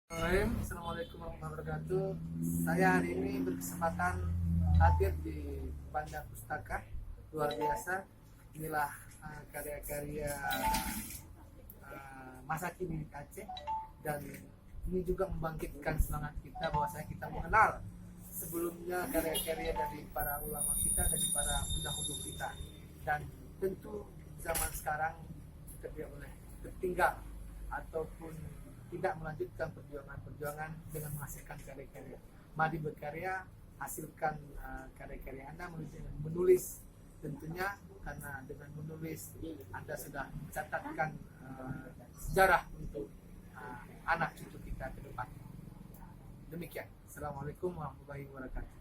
Assalamualaikum warahmatullahi wabarakatuh. Saya hari ini berkesempatan hadir di Panda Pustaka. Luar biasa. Inilah karya-karya masa kini di Aceh, dan ini juga membangkitkan semangat kita bahwa kita mengenal sebelumnya karya-karya dari para ulama kita, dari para pendahulu kita, dan tentu zaman sekarang kita tidak boleh tertinggal ataupun tidak melanjutkan perjuangan dengan menghasilkan karya-karya. Mari berkarya, hasilkan karya-karya Anda, menulis tentunya, karena dengan menulis Anda sudah mencatatkan sejarah untuk anak cucu kita ke depan. Demikian. Assalamualaikum warahmatullahi wabarakatuh.